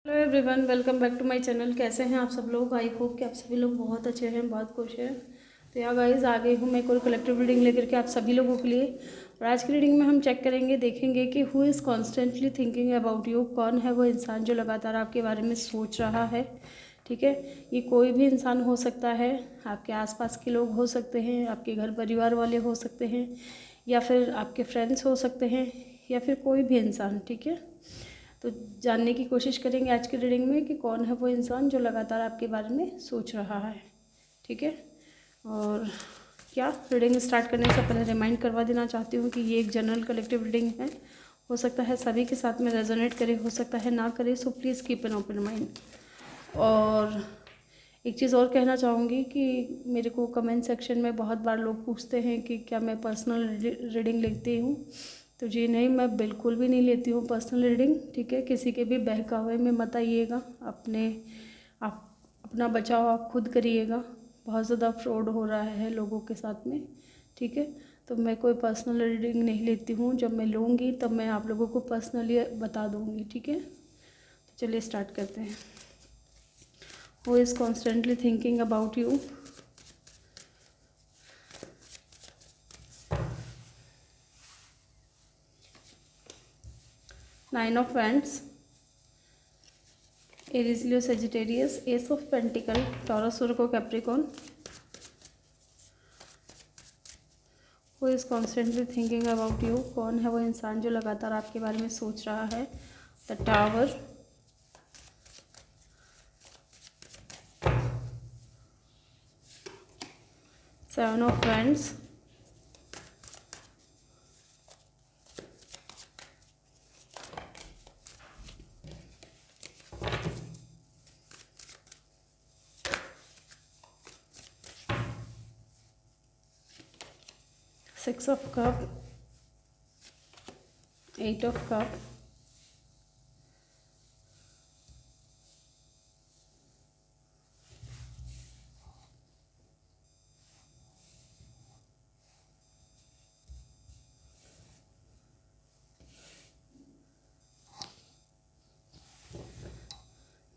Hello everyone, welcome back to my channel. कैसे हैं आप सब लोग? आई होप कि आप सभी लोग बहुत अच्छे हैं, बहुत खुश हैं। तो यार गाइस, आ गई हूँ मैं एक और कलेक्टिव रीडिंग लेकर के आप सभी लोगों के लिए। और आज की रीडिंग में हम चेक करेंगे, देखेंगे कि who is constantly thinking about you. कौन है वो इंसान जो लगातार आपके बारे में सोच रहा है। ठीक है, ये कोई भी इंसान हो सकता है, आपके आसपास के लोग हो सकते हैं, आपके घर परिवार वाले हो सकते हैं, या फिर आपके फ्रेंड्स हो सकते हैं, या फिर कोई भी इंसान। ठीक है, तो जानने की कोशिश करेंगे आज की रीडिंग में कि कौन है वो इंसान जो लगातार आपके बारे में सोच रहा है। ठीक है, और क्या रीडिंग स्टार्ट करने से पहले रिमाइंड करवा देना चाहती हूँ कि ये एक जनरल कलेक्टिव रीडिंग है। हो सकता है सभी के साथ में रेजोनेट करे, हो सकता है ना करे, so please keep an open mind. और एक चीज़ और कहना चाहूँगी कि मेरे को कमेंट सेक्शन में बहुत बार लोग पूछते हैं कि क्या मैं पर्सनल रीडिंग लेती हूँ। तो जी नहीं, मैं बिल्कुल भी नहीं लेती हूँ पर्सनल रीडिंग। ठीक है, किसी के भी बहकावे में मत आइएगा। आप अपना बचाव आप खुद करिएगा। बहुत ज़्यादा फ्रॉड हो रहा है लोगों के साथ में। ठीक है, तो मैं कोई पर्सनल रीडिंग नहीं लेती हूँ। जब मैं लूँगी तब मैं आप लोगों को पर्सनली बता दूँगी। ठीक है, तो चलिए स्टार्ट करते हैं। Who is constantly thinking about you? Nine of Wands, Aries, Leo, Sagittarius, Ace of Pentacle, Taurus, Virgo, Capricorn. Who is constantly thinking about you? कौन है वो इंसान जो लगातार आपके बारे में सोच रहा है? The Tower, Seven of Wands, Six of Cup, Eight of Cup,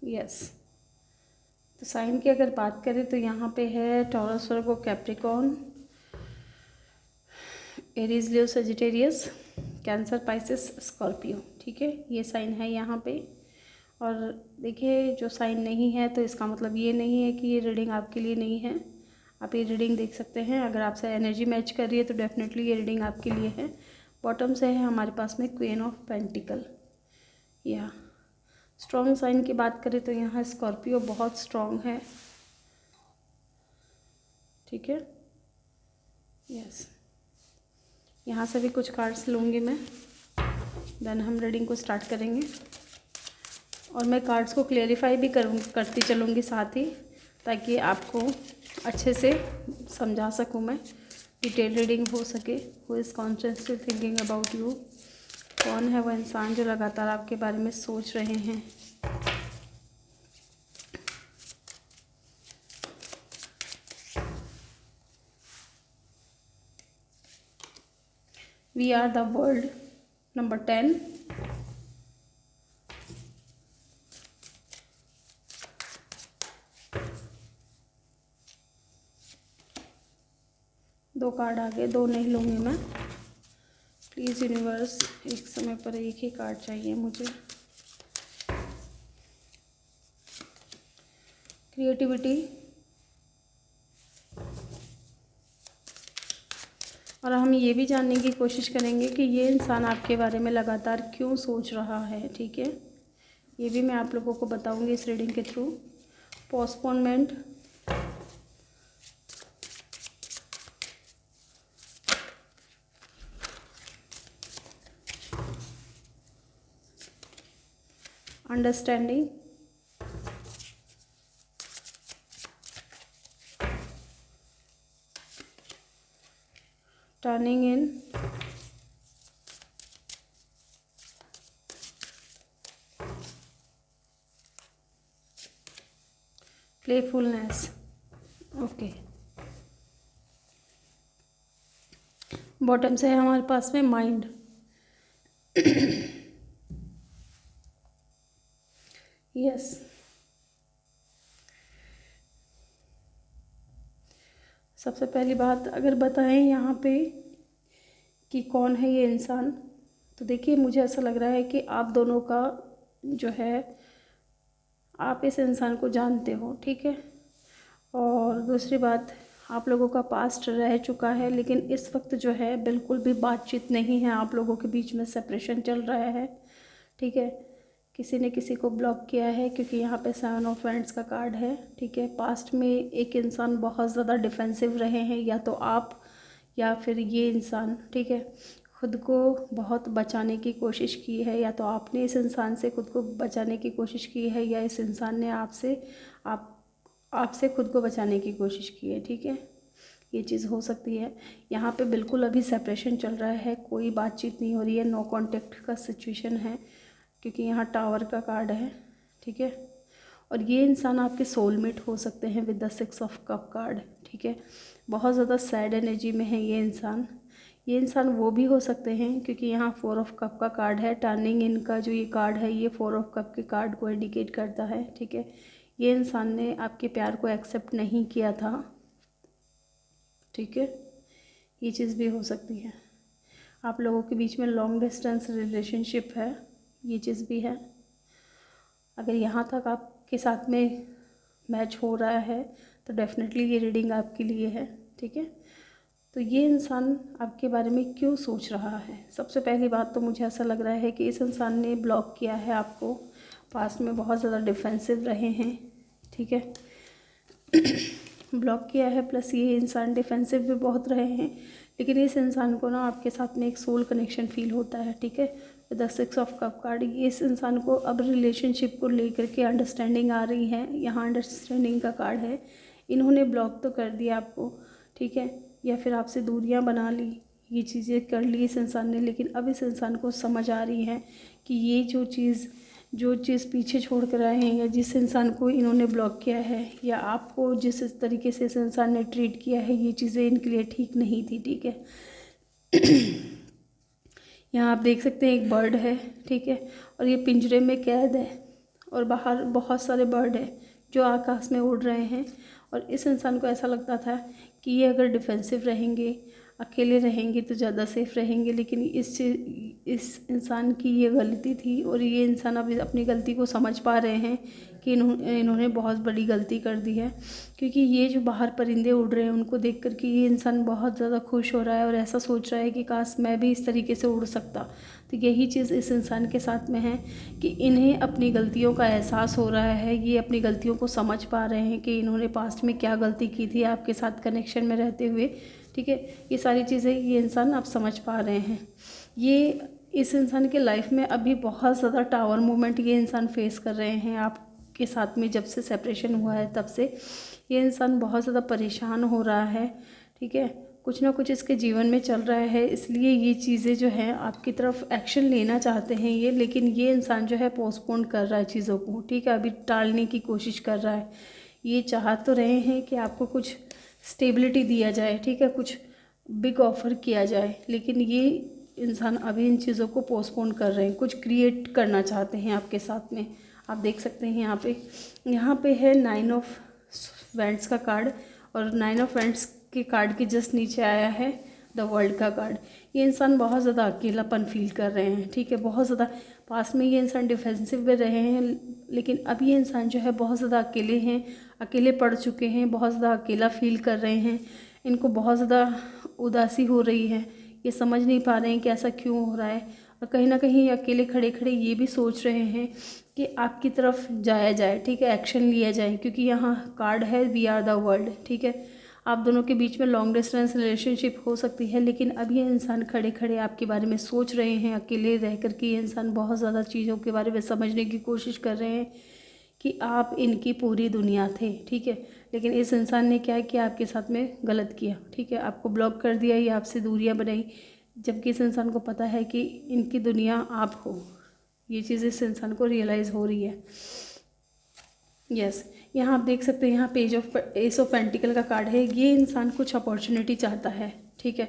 yes. तो साइन की अगर बात करें तो यहाँ पे है टॉरस, वर्गो, कैप्रिकॉर्न, एरीज, लियो, सजिटेरियस, कैंसर, पाइसेस, स्कॉर्पियो। ठीक है, ये साइन है यहाँ पे। और देखिए, जो साइन नहीं है तो इसका मतलब ये नहीं है कि ये रीडिंग आपके लिए नहीं है। आप ये रीडिंग देख सकते हैं। अगर आपसे एनर्जी मैच कर रही है तो डेफिनेटली ये रीडिंग आपके लिए है। बॉटम से है हमारे पास में क्वीन ऑफ पेंटिकल। या स्ट्रॉन्ग साइन की बात करें तो यहाँ स्कॉर्पियो बहुत स्ट्रॉन्ग है। ठीक है, यस। यहाँ से भी कुछ कार्ड्स लूँगी मैं, देन हम रीडिंग को स्टार्ट करेंगे। और मैं कार्ड्स को क्लेरिफाई भी करती चलूँगी साथ ही, ताकि आपको अच्छे से समझा सकूँ मैं, डिटेल रीडिंग हो सके। Who is constantly thinking about you? कौन है वो इंसान जो लगातार आपके बारे में सोच रहे हैं? We are the world, number 10, दो कार्ड आगे, दो नहीं लूँगी मैं। प्लीज़ यूनिवर्स, एक समय पर एक ही कार्ड चाहिए मुझे। क्रिएटिविटी, और हम ये भी जानने की कोशिश करेंगे कि ये इंसान आपके बारे में लगातार क्यों सोच रहा है। ठीक है, ये भी मैं आप लोगों को बताऊंगी इस रीडिंग के थ्रू। पोस्टपोनमेंट, अंडरस्टैंडिंग, टर्निंग इन, प्लेफुलनेस। ओके, बॉटम से है हमारे पास में माइंड। यस, सबसे पहली बात अगर बताएं यहाँ पे कि कौन है ये इंसान, तो देखिए मुझे ऐसा लग रहा है कि आप दोनों का जो है, आप इस इंसान को जानते हो, ठीक है। और दूसरी बात, आप लोगों का पास्ट रह चुका है, लेकिन इस वक्त जो है बिल्कुल भी बातचीत नहीं है, आप लोगों के बीच में सेपरेशन चल रहा है, ठीक है। किसी ने किसी को ब्लॉक किया है, क्योंकि यहाँ पे 7 ऑफ वैंड्स का कार्ड है, ठीक है। पास्ट में एक इंसान बहुत ज़्यादा डिफेंसिव रहे हैं, या तो आप या फिर ये इंसान, ठीक है। खुद को बहुत बचाने की कोशिश की है, या तो आपने इस इंसान से खुद को बचाने की कोशिश की है, या इस इंसान ने आपसे खुद को बचाने की कोशिश की है, ठीक है। ये चीज़ हो सकती है। यहाँ पे बिल्कुल अभी सेपरेशन चल रहा है, कोई बातचीत नहीं हो रही है, नो कांटेक्ट का सिचुएशन है, क्योंकि यहाँ टावर का कार्ड है, ठीक है। और ये इंसान आपके सोलमेट हो सकते हैं with the 6 of cup card, ठीक है। बहुत ज़्यादा सैड एनर्जी में है ये इंसान। ये इंसान वो भी हो सकते हैं, क्योंकि यहाँ 4 ऑफ कप का कार्ड है, टर्निंग इनका जो ये कार्ड है, ये 4 ऑफ कप के कार्ड को इंडिकेट करता है, ठीक है। ये इंसान ने आपके प्यार को एक्सेप्ट नहीं किया था, ठीक है। ये चीज़ भी हो सकती है। आप लोगों के बीच में लॉन्ग डिस्टेंस रिलेशनशिप है, ये चीज़ भी है। अगर यहाँ तक आपके साथ में मैच हो रहा है तो डेफिनेटली ये रीडिंग आपके लिए है, ठीक है। तो ये इंसान आपके बारे में क्यों सोच रहा है? सबसे पहली बात तो मुझे ऐसा लग रहा है कि इस इंसान ने ब्लॉक किया है आपको, पास्ट में बहुत ज़्यादा डिफेंसिव रहे हैं, ठीक है। ब्लॉक किया है, प्लस ये इंसान डिफेंसिव भी बहुत रहे हैं, लेकिन इस इंसान को ना आपके साथ में एक सोल कनेक्शन फील होता है, ठीक है। द 6 ऑफ कप कार्ड, इस इंसान को अब रिलेशनशिप को लेकर के अंडरस्टैंडिंग आ रही है, यहाँ अंडरस्टैंडिंग का कार्ड है। इन्होंने ब्लॉक तो कर दिया आपको, ठीक है, या फिर आपसे दूरियां बना ली, ये चीज़ें कर ली इस इंसान ने, लेकिन अब इस इंसान को समझ आ रही है कि ये जो चीज़ पीछे छोड़ कर आए हैं, या जिस इंसान को इन्होंने ब्लॉक किया है, या आपको जिस तरीके से इस इंसान ने ट्रीट किया है, ये चीज़ें इनके लिए ठीक नहीं थी, ठीक है। यहाँ आप देख सकते हैं एक बर्ड है, ठीक है, और ये पिंजरे में कैद है, और बाहर बहुत सारे बर्ड है जो आकाश में उड़ रहे हैं। और इस इंसान को ऐसा लगता था कि ये अगर डिफेंसिव रहेंगे, अकेले रहेंगे तो ज़्यादा सेफ रहेंगे, लेकिन इस इंसान की ये गलती थी, और ये इंसान अब अपनी गलती को समझ पा रहे हैं कि इन्होंने बहुत बड़ी गलती कर दी है। क्योंकि ये जो बाहर परिंदे उड़ रहे हैं उनको देख कर के ये इंसान बहुत ज़्यादा खुश हो रहा है, और ऐसा सोच रहा है कि काश मैं भी इस तरीके से उड़ सकता। तो यही चीज़ इस इंसान के साथ में है कि इन्हें अपनी गलतियों का एहसास हो रहा है, ये अपनी गलतियों को समझ पा रहे हैं कि इन्होंने पास्ट में क्या गलती की थी आपके साथ कनेक्शन में रहते हुए, ठीक है। ये सारी चीज़ें ये इंसान आप समझ पा रहे हैं। ये इस इंसान के लाइफ में अभी बहुत ज़्यादा टावर मोमेंट ये इंसान फेस कर रहे हैं आपके साथ में। जब से सेपरेशन हुआ है तब से ये इंसान बहुत ज़्यादा परेशान हो रहा है, ठीक है। कुछ ना कुछ इसके जीवन में चल रहा है, इसलिए ये चीज़ें जो हैं आपकी तरफ एक्शन लेना चाहते हैं ये, लेकिन ये इंसान जो है पोस्टपोन कर रहा है चीज़ों को, ठीक है, अभी टालने की कोशिश कर रहा है। ये चाह तो रहे हैं कि आपको कुछ स्टेबिलिटी दिया जाए, ठीक है, कुछ बिग ऑफर किया जाए, लेकिन ये इंसान अभी इन चीज़ों को पोस्टपोन कर रहे हैं, कुछ क्रिएट करना चाहते हैं आपके साथ में। आप देख सकते हैं यहाँ पे है 9 ऑफ वैंड्स का कार्ड, और 9 ऑफ वैंड्स के कार्ड के जस्ट नीचे आया है द वर्ल्ड का कार्ड। ये इंसान बहुत ज़्यादा अकेलापन फील कर रहे हैं, ठीक है, बहुत ज़्यादा। पास में ये इंसान डिफेंसिव में रहे हैं, लेकिन अब ये इंसान जो है बहुत ज़्यादा अकेले हैं, अकेले पड़ चुके हैं, बहुत ज़्यादा अकेला फील कर रहे हैं। इनको बहुत ज़्यादा उदासी हो रही है, ये समझ नहीं पा रहे हैं कि ऐसा क्यों हो रहा है, और कहीं ना कहीं अकेले खड़े खड़े ये भी सोच रहे हैं कि आपकी तरफ जाया जाए, ठीक है, एक्शन लिया जाए, क्योंकि यहाँ कार्ड है वी आर द वर्ल्ड, ठीक है। आप दोनों के बीच में लॉन्ग डिस्टेंस रिलेशनशिप हो सकती है, लेकिन अब ये इंसान खड़े खड़े आपके बारे में सोच रहे हैं, अकेले रह कर के ये इंसान बहुत ज़्यादा चीज़ों के बारे में समझने की कोशिश कर रहे हैं कि आप इनकी पूरी दुनिया थे, ठीक है। लेकिन इस इंसान ने क्या किया, आपके साथ में गलत किया, ठीक है, आपको ब्लॉक कर दिया या आपसे दूरियां बनाई, जबकि इस इंसान को पता है कि इनकी दुनिया आप हो। ये चीज़ इस इंसान को रियलाइज़ हो रही है। यस, यहाँ आप देख सकते हैं, यहाँ एस ऑफ पेंटिकल का कार्ड है। ये इंसान कुछ अपॉर्चुनिटी चाहता है, ठीक है,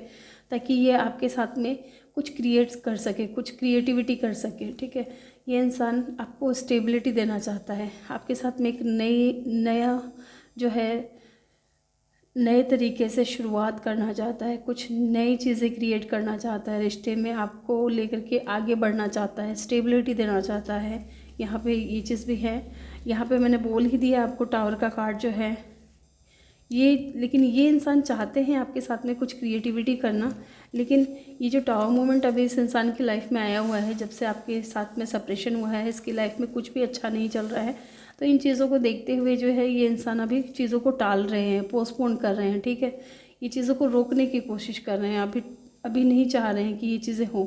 ताकि ये आपके साथ में कुछ क्रिएट कर सके, कुछ क्रिएटिविटी कर सके, ठीक है। ये इंसान आपको स्टेबिलिटी देना चाहता है, आपके साथ में एक नया जो है नए तरीके से शुरुआत करना चाहता है, कुछ नई चीज़ें क्रिएट करना चाहता है, रिश्ते में आपको लेकर के आगे बढ़ना चाहता है, स्टेबिलिटी देना चाहता है। यहाँ पे ये चीज़ भी है। यहाँ पे मैंने बोल ही दिया आपको, टावर का कार्ड जो है ये, लेकिन ये इंसान चाहते हैं आपके साथ में कुछ क्रिएटिविटी करना, लेकिन ये जो टावर मोमेंट अभी इस इंसान की लाइफ में आया हुआ है, जब से आपके साथ में सेपरेशन हुआ है, इसकी लाइफ में कुछ भी अच्छा नहीं चल रहा है। तो इन चीज़ों को देखते हुए जो है ये इंसान अभी चीज़ों को टाल रहे हैं, पोस्टपोन कर रहे हैं, ठीक है। ये चीज़ों को रोकने की कोशिश कर रहे हैं, अभी नहीं चाह रहे हैं कि ये चीज़ें हों,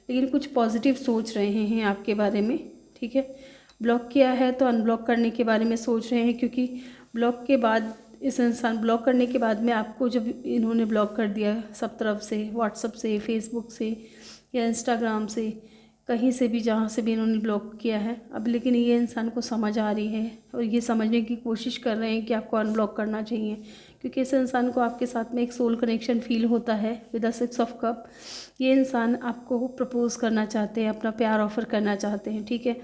लेकिन कुछ पॉजिटिव सोच रहे हैं आपके बारे में, ठीक है। ब्लॉक किया है तो अनब्लॉक करने के बारे में सोच रहे हैं, क्योंकि ब्लॉक के बाद इस इंसान ब्लॉक करने के बाद में आपको जब इन्होंने ब्लॉक कर दिया सब तरफ से, व्हाट्सअप से, फेसबुक से या इंस्टाग्राम से, कहीं से भी जहाँ से भी इन्होंने ब्लॉक किया है, अब लेकिन ये इंसान को समझ आ रही है और ये समझने की कोशिश कर रहे हैं कि आपको अनब्लॉक करना चाहिए, क्योंकि इस इंसान को आपके साथ में एक सोल कनेक्शन फील होता है विद द 6 ऑफ कप। ये इंसान आपको प्रपोज करना चाहते हैं, अपना प्यार ऑफर करना चाहते हैं, ठीक है।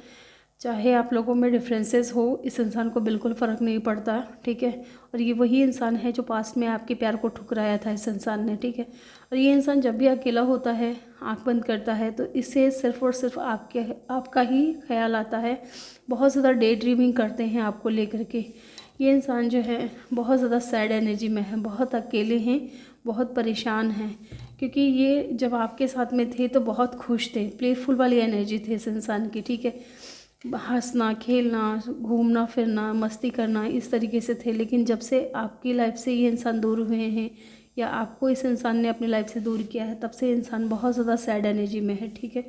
चाहे आप लोगों में डिफरेंसेस हो, इस इंसान को बिल्कुल फ़र्क नहीं पड़ता, ठीक है। और ये वही इंसान है जो पास्ट में आपके प्यार को ठुकराया था इस इंसान ने, ठीक है। और ये इंसान जब भी अकेला होता है, आंख बंद करता है, तो इससे सिर्फ़ और सिर्फ आपका ही ख्याल आता है। बहुत ज़्यादा डे ड्रीमिंग करते हैं आपको लेकर के। ये इंसान जो है बहुत ज़्यादा सैड एनर्जी में है, बहुत अकेले हैं, बहुत परेशान हैं, क्योंकि ये जब आपके साथ में थे तो बहुत खुश थे, प्लेफुल वाली एनर्जी थी इस इंसान की, ठीक है। हंसना, खेलना, घूमना फिरना, मस्ती करना, इस तरीके से थे। लेकिन जब से आपकी लाइफ से ये इंसान दूर हुए हैं या आपको इस इंसान ने अपनी लाइफ से दूर किया है, तब से इंसान बहुत ज़्यादा सैड एनर्जी में है, ठीक है।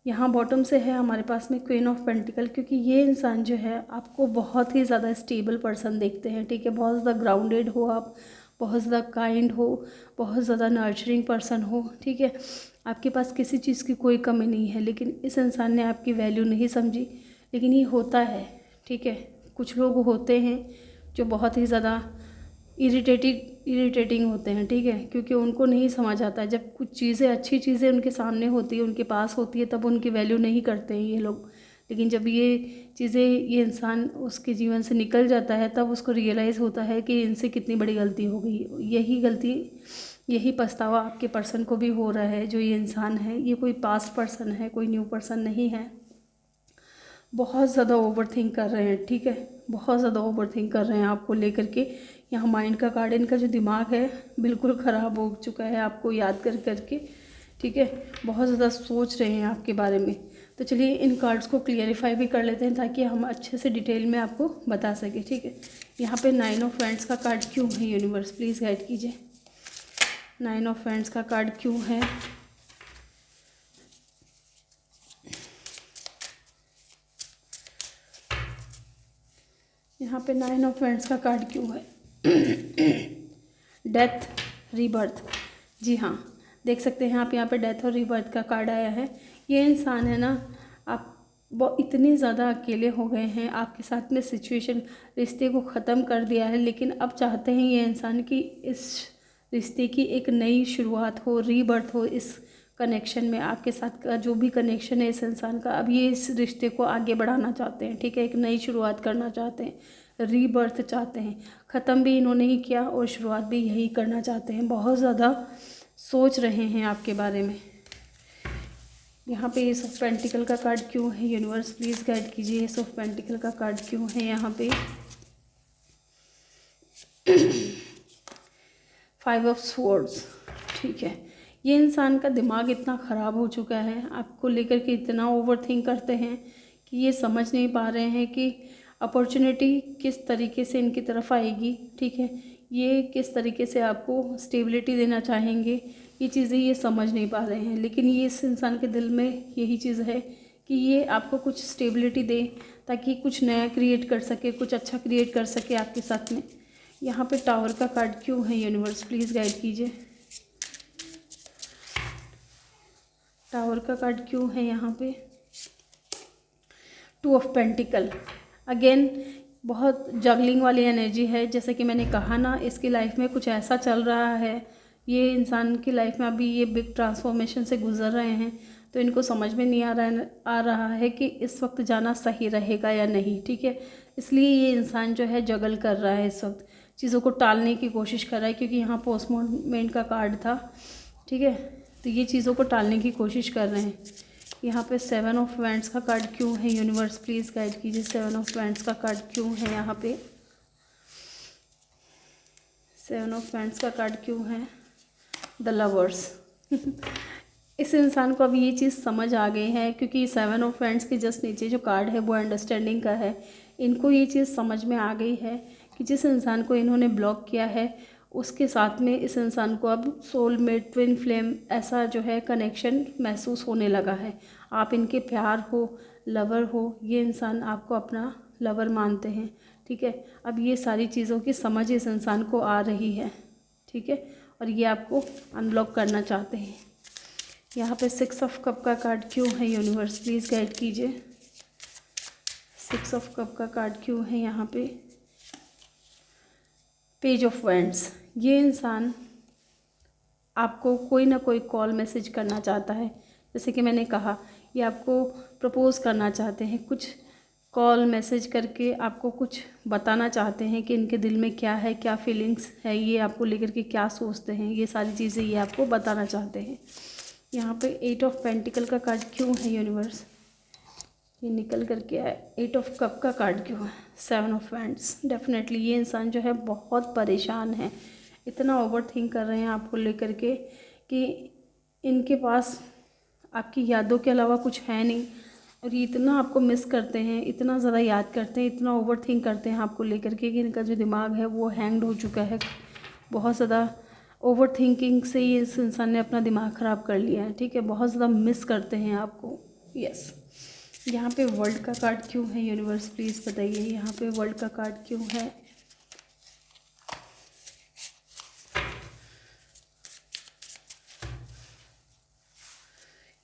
यहाँ बॉटम से है हमारे पास में क्वीन ऑफ पेंटिकल, क्योंकि ये इंसान जो है आपको बहुत ही ज़्यादा स्टेबल पर्सन देखते हैं, ठीक है। बहुत ज़्यादा ग्राउंडेड हो आप, बहुत ज़्यादा काइंड हो, बहुत ज़्यादा नर्चरिंग पर्सन हो, ठीक है। आपके पास किसी चीज़ की कोई कमी नहीं है, लेकिन इस इंसान ने आपकी वैल्यू नहीं समझी। लेकिन ये होता है, ठीक है। कुछ लोग होते हैं जो बहुत ही ज़्यादा इरिटेटिंग होते हैं, ठीक है, क्योंकि उनको नहीं समझ आता है। जब कुछ चीज़ें, अच्छी चीज़ें उनके सामने होती है, उनके पास होती है, तब उनकी वैल्यू नहीं करते हैं ये लोग। लेकिन जब ये चीज़ें, ये इंसान उसके जीवन से निकल जाता है, तब उसको रियलाइज़ होता है कि इनसे कितनी बड़ी गलती हो गई। यही पछतावा आपके पर्सन को भी हो रहा है। जो ये इंसान है, ये कोई पास्ट पर्सन है, कोई न्यू पर्सन नहीं है। बहुत ज़्यादा ओवरथिंक कर रहे हैं, ठीक है, बहुत ज़्यादा ओवरथिंक कर रहे हैं आपको लेकर के। यहाँ माइंड का कार्ड, इनका जो दिमाग है बिल्कुल ख़राब हो चुका है आपको याद कर करके, ठीक है। बहुत ज़्यादा सोच रहे हैं आपके बारे में। तो चलिए इन कार्ड्स को क्लियरिफाई भी कर लेते हैं, ताकि हम अच्छे से डिटेल में आपको बता सकें, ठीक है। यहाँ पे 9 ऑफ वैंड्स का कार्ड क्यों है यूनिवर्स, प्लीज़ गाइड कीजिए। 9 ऑफ वैंड्स का कार्ड क्यों है? यहाँ पे 9 ऑफ वैंड्स का कार्ड क्यों है? Death, rebirth. जी हाँ, देख सकते हैं आप, यहाँ पे डेथ और रीबर्थ का कार्ड आया है। ये इंसान है ना, आप वो इतने ज़्यादा अकेले हो गए हैं, आपके साथ में सिचुएशन रिश्ते को ख़त्म कर दिया है, लेकिन अब चाहते हैं ये इंसान कि इस रिश्ते की एक नई शुरुआत हो, रीबर्थ हो इस कनेक्शन में। आपके साथ का जो भी कनेक्शन है इस इंसान का, अब ये इस रिश्ते को आगे बढ़ाना चाहते हैं, ठीक है। एक नई शुरुआत करना चाहते हैं, रीबर्थ चाहते हैं। ख़त्म भी इन्होंने ही किया और शुरुआत भी यही करना चाहते हैं। बहुत ज़्यादा सोच रहे हैं आपके बारे में। यहाँ पे एस ऑफ पेंटिकल का कार्ड क्यों है यूनिवर्स, प्लीज़ गाइड कीजिए। एस ऑफ पेंटिकल का कार्ड क्यों है यहाँ पे? 5 ऑफ स्वॉर्ड्स, ठीक है। ये इंसान का दिमाग इतना ख़राब हो चुका है, आपको लेकर के इतना ओवरथिंक करते हैं कि ये समझ नहीं पा रहे हैं कि अपॉर्चुनिटी किस तरीके से इनकी तरफ आएगी, ठीक है। ये किस तरीके से आपको स्टेबिलिटी देना चाहेंगे, ये चीज़ें ये समझ नहीं पा रहे हैं। लेकिन ये इस इंसान के दिल में यही चीज़ है कि ये आपको कुछ स्टेबिलिटी दे, ताकि कुछ नया क्रिएट कर सके, कुछ अच्छा क्रिएट कर सके आपके साथ में। यहाँ पे टावर का कार्ड क्यों है यूनिवर्स, प्लीज़ गाइड कीजिए। टावर का कार्ड क्यों है यहाँ पे? 2 ऑफ पेंटिकल। अगेन बहुत जगलिंग वाली एनर्जी है। जैसे कि मैंने कहा ना, इसकी लाइफ में कुछ ऐसा चल रहा है, ये इंसान की लाइफ में अभी ये बिग ट्रांसफॉर्मेशन से गुजर रहे हैं, तो इनको समझ में नहीं आ रहा है कि इस वक्त जाना सही रहेगा या नहीं, ठीक है। इसलिए ये इंसान जो है जगल कर रहा है, इस वक्त चीज़ों को टालने की कोशिश कर रहा है, क्योंकि यहाँ पोस्टपोनमेंट का कार्ड था, ठीक है। तो ये चीज़ों को टालने की कोशिश कर रहे हैं। यहाँ पे 7 ऑफ वैंड्स का कार्ड क्यों है? यूनिवर्स प्लीज़ गाइड कीजिए, 7 ऑफ वैंड्स का कार्ड क्यों है यहाँ पे? 7 ऑफ वैंड्स का कार्ड क्यों है? The lovers. इस इंसान को अब ये चीज़ समझ आ गई है, क्योंकि 7 ऑफ वैंड्स के जस्ट नीचे जो कार्ड है वो अंडरस्टैंडिंग का है। इनको ये चीज़ समझ में आ गई है कि जिस इंसान को इन्होंने ब्लॉक किया है उसके साथ में इस इंसान को अब सोलमेट, ट्विन फ्लेम ऐसा जो है कनेक्शन महसूस होने लगा है। आप इनके प्यार हो, लवर हो, ये इंसान आपको अपना लवर मानते हैं, ठीक है। अब ये सारी चीज़ों की समझ इस इंसान को आ रही है, ठीक है, और ये आपको अनब्लॉक करना चाहते हैं। यहाँ पे 6 ऑफ कप का कार्ड क्यों है? यूनिवर्स प्लीज़ गाइड कीजिए, 6 ऑफ कप का कार्ड क्यों है यहाँ पे? Page of wands. ये इंसान आपको कोई ना कोई कॉल मैसेज करना चाहता है, जैसे कि मैंने कहा ये आपको प्रपोज़ करना चाहते हैं, कुछ कॉल मैसेज करके आपको कुछ बताना चाहते हैं कि इनके दिल में क्या है, क्या फीलिंग्स है, ये आपको लेकर के क्या सोचते हैं, ये सारी चीज़ें ये आपको बताना चाहते हैं। यहाँ पे 8 ऑफ पेंटिकल का कार्ड क्यों है? यूनिवर्स ये निकल करके आए। 8 ऑफ कप का कार्ड क्यों है? 7 ऑफ वैंड्स। डेफिनेटली ये इंसान जो है बहुत परेशान है, इतना ओवर थिंक कर रहे हैं आपको लेकर के कि इनके पास आपकी यादों के अलावा कुछ है नहीं, और ये इतना आपको मिस करते हैं, इतना ज़्यादा याद करते हैं, इतना ओवर थिंक करते हैं आपको लेकर के कि इनका जो दिमाग है वो हैंग्ड हो चुका है। बहुत ज़्यादा ओवर थिंकिंग से ही इस इंसान ने अपना दिमाग ख़राब कर लिया है, ठीक है। बहुत ज़्यादा मिस करते हैं आपको, यस। यहाँ पे वर्ल्ड का कार्ड क्यों है? यूनिवर्स प्लीज़ बताइए, यहाँ पे वर्ल्ड का कार्ड क्यों है?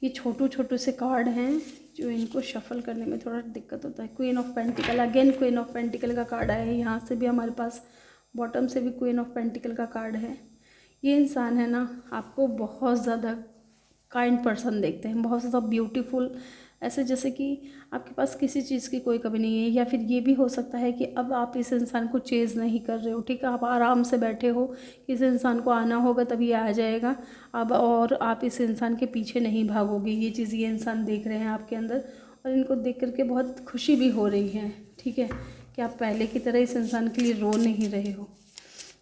ये छोटू से कार्ड हैं जो इनको शफल करने में थोड़ा दिक्कत होता है। Queen of pentacle, again queen of pentacle का कार्ड आया है। यहाँ से भी हमारे पास बॉटम से भी क्वीन ऑफ पेंटिकल का कार्ड है। ये इंसान है ना, आपको बहुत ज़्यादा काइंड पर्सन देखते हैं, बहुत ज़्यादा ब्यूटीफुल, ऐसे जैसे कि आपके पास किसी चीज़ की कोई कमी नहीं है। या फिर ये भी हो सकता है कि अब आप इस इंसान को चेज़ नहीं कर रहे हो, ठीक है, आप आराम से बैठे हो, इस इंसान को आना होगा तभी आ जाएगा अब, और आप इस इंसान के पीछे नहीं भागोगे। ये चीज़ ये इंसान देख रहे हैं आपके अंदर, और इनको देख करके बहुत खुशी भी हो रही है, ठीक है, कि आप पहले की तरह इस इंसान के लिए रो नहीं रहे हो।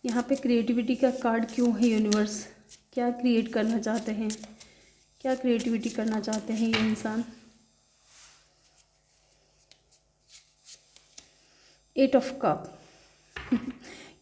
यहाँ पे क्रिएटिविटी का कार्ड क्यों है? यूनिवर्स क्या क्रिएट करना चाहते हैं, क्या क्रिएटिविटी करना चाहते हैं ये इंसान? 8 ऑफ कप।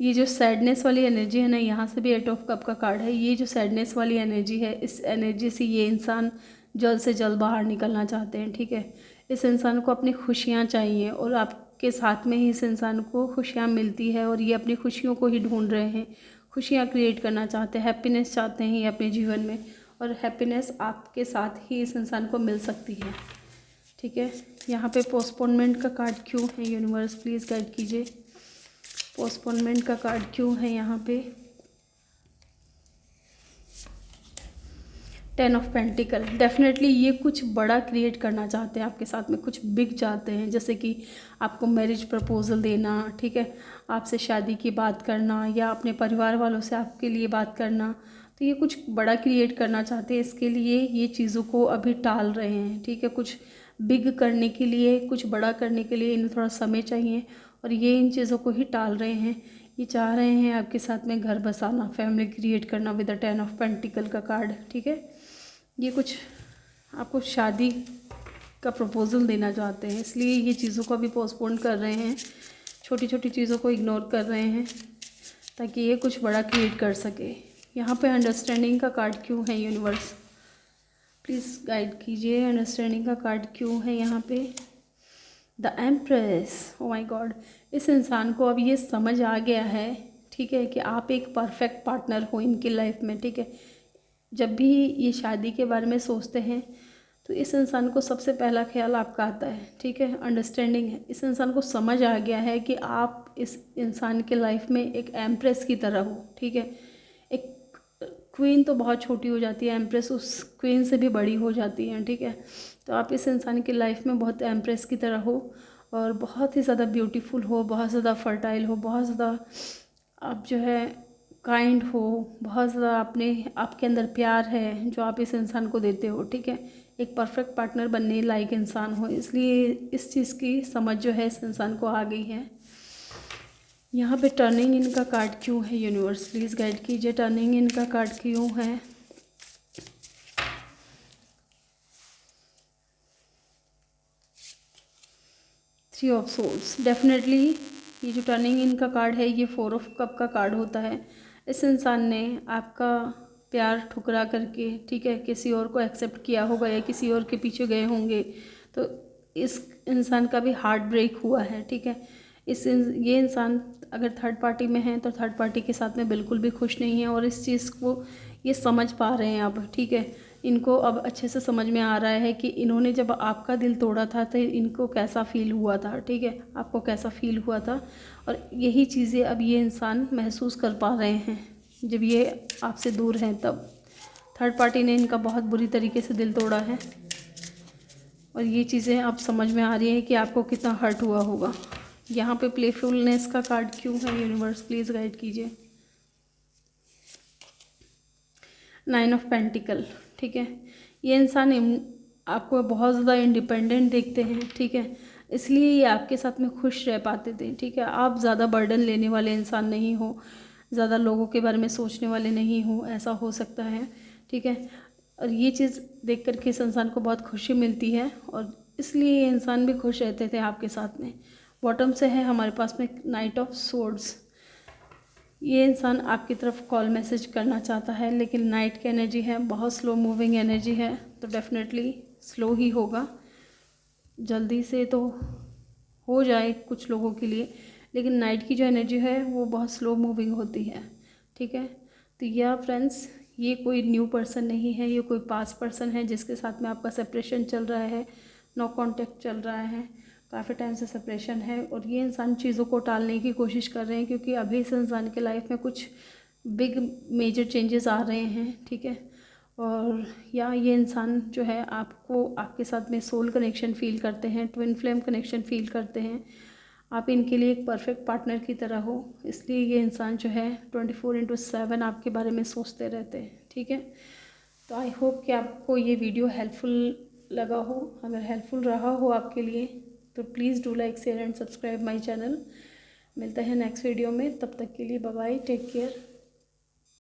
ये जो सैडनेस वाली एनर्जी है ना, यहाँ से भी 8 ऑफ कप का कार्ड है। ये जो सैडनेस वाली एनर्जी है, इस एनर्जी से ये इंसान जल्द से जल्द बाहर निकलना चाहते हैं, ठीक है। इस इंसान को अपनी खुशियाँ चाहिए, और आपके साथ में ही इस इंसान को खुशियाँ मिलती है, और ये अपनी खुशियों को ही ढूंढ रहे हैं, खुशियाँ क्रिएट करना चाहते हैं, हैप्पीनेस चाहते हैं ये अपने जीवन में, और हैप्पीनेस आपके साथ ही इस इंसान को मिल सकती है, ठीक है। यहाँ पे पोस्टपोनमेंट का कार्ड क्यों है? यूनिवर्स प्लीज़ गाइड कीजिए, पोस्टपोनमेंट का कार्ड क्यों है यहाँ पे? 10 ऑफ पेंटिकल। डेफिनेटली ये कुछ बड़ा क्रिएट करना चाहते हैं आपके साथ में, कुछ बिग चाहते हैं, जैसे कि आपको मैरिज प्रपोजल देना, ठीक है, आपसे शादी की बात करना, या अपने परिवार वालों से आपके लिए बात करना। तो ये कुछ बड़ा क्रिएट करना चाहते हैं, इसके लिए ये चीज़ों को अभी टाल रहे हैं, ठीक है। कुछ बिग करने के लिए, कुछ बड़ा करने के लिए इन्हें थोड़ा समय चाहिए, और ये इन चीज़ों को ही टाल रहे हैं। ये चाह रहे हैं आपके साथ में घर बसाना, फैमिली क्रिएट करना विद द 10 ऑफ पेंटिकल का कार्ड, ठीक है। ये कुछ आपको शादी का प्रपोजल देना चाहते हैं, इसलिए ये चीज़ों को अभी पोस्टपोन कर रहे हैं, छोटी छोटी चीज़ों को इग्नोर कर रहे हैं, ताकि ये कुछ बड़ा क्रिएट कर सके। यहाँ पे अंडरस्टैंडिंग का कार्ड क्यों है? यूनिवर्स प्लीज़ गाइड कीजिए, अंडरस्टैंडिंग का कार्ड क्यों है यहाँ पे? The empress. Oh my God, इस इंसान को अब ये समझ आ गया है, ठीक है, कि आप एक परफेक्ट पार्टनर हो इनकी लाइफ में, ठीक है। जब भी ये शादी के बारे में सोचते हैं तो इस इंसान को सबसे पहला ख्याल आपका आता है, ठीक है। अंडरस्टैंडिंग है, इस इंसान को समझ आ गया है कि आप इस इंसान के लाइफ में एक एम्प्रेस की तरह हो, ठीक है, एक क्वीन तो बहुत छोटी हो जाती है, एम्प्रेस उस क्वीन से भी बड़ी हो जाती है, ठीक है। तो आप इस इंसान की लाइफ में बहुत एम्प्रेस की तरह हो और बहुत ही ज़्यादा ब्यूटीफुल हो, बहुत ज़्यादा फर्टाइल हो, बहुत ज़्यादा आप जो है काइंड हो, बहुत ज़्यादा आपके अंदर प्यार है जो आप इस इंसान को देते हो, ठीक है। एक परफेक्ट पार्टनर बनने लायक इंसान हो, इसलिए इस चीज़ की समझ जो है इस इंसान को आ गई है। यहाँ पे टर्निंग इन का कार्ड क्यों है, यूनिवर्स प्लीज़ गाइड कीजिए, टर्निंग इन का कार्ड क्यों है। थ्री ऑफ सोल्स, डेफिनेटली ये जो टर्निंग इन का कार्ड है ये 4 ऑफ कप का कार्ड होता है। इस इंसान ने आपका प्यार ठुकरा करके, ठीक है, किसी और को एक्सेप्ट किया होगा या किसी और के पीछे गए होंगे, तो इस इंसान का भी हार्ट ब्रेक हुआ है, ठीक है। ये इंसान अगर थर्ड पार्टी में है तो थर्ड पार्टी के साथ में बिल्कुल भी खुश नहीं है और इस चीज़ को ये समझ पा रहे हैं अब, ठीक है। इनको अब अच्छे से समझ में आ रहा है कि इन्होंने जब आपका दिल तोड़ा था तो इनको कैसा फ़ील हुआ था, ठीक है, आपको कैसा फ़ील हुआ था। और यही चीज़ें अब ये इंसान महसूस कर पा रहे हैं जब ये आपसे दूर हैं तब। थर्ड पार्टी ने इनका बहुत बुरी तरीके से दिल तोड़ा है और ये चीज़ें अब समझ में आ रही हैं कि आपको कितना हर्ट हुआ होगा। यहाँ पे प्लेफुलनेस का कार्ड क्यों है, यूनिवर्स प्लीज़ गाइड कीजिए। 9 ऑफ पेंटिकल, ठीक है। ये इंसान आपको बहुत ज़्यादा इंडिपेंडेंट देखते हैं, ठीक है, इसलिए ये आपके साथ में खुश रह पाते थे, ठीक है। आप ज़्यादा बर्डन लेने वाले इंसान नहीं हो, ज़्यादा लोगों के बारे में सोचने वाले नहीं हो, ऐसा हो सकता है, ठीक है। और ये चीज़ देख कर के इस इंसान को बहुत खुशी मिलती है और इसलिए ये इंसान भी खुश रहते थे आपके साथ में। बॉटम से है हमारे पास में नाइट ऑफ सोर्ड्स। ये इंसान आपकी तरफ कॉल मैसेज करना चाहता है लेकिन नाइट की एनर्जी है, बहुत स्लो मूविंग एनर्जी है, तो डेफिनेटली स्लो ही होगा। जल्दी से तो हो जाए कुछ लोगों के लिए, लेकिन नाइट की जो एनर्जी है वो बहुत स्लो मूविंग होती है, ठीक है। तो या फ्रेंड्स, ये कोई न्यू पर्सन नहीं है, ये कोई पास्ट पर्सन है जिसके साथ में आपका सेपरेशन चल रहा है, नो कॉन्टेक्ट चल रहा है, काफ़ी टाइम से सेपरेशन है। और ये इंसान चीज़ों को टालने की कोशिश कर रहे हैं क्योंकि अभी इस इंसान के लाइफ में कुछ बिग मेजर चेंजेस आ रहे हैं, ठीक है। और या ये इंसान जो है आपको आपके साथ में सोल कनेक्शन फ़ील करते हैं, ट्विन फ्लेम कनेक्शन फ़ील करते हैं, आप इनके लिए एक परफेक्ट पार्टनर की तरह हो, इसलिए ये इंसान जो है 24/7 आपके बारे में सोचते रहते हैं, ठीक है। तो आई होप कि आपको ये वीडियो हेल्पफुल लगा हो। अगर हेल्पफुल रहा हो आपके लिए तो please do like, share and subscribe my channel. मिलते हैं नेक्स्ट वीडियो में, तब तक के लिए बाय बाय, टेक केयर।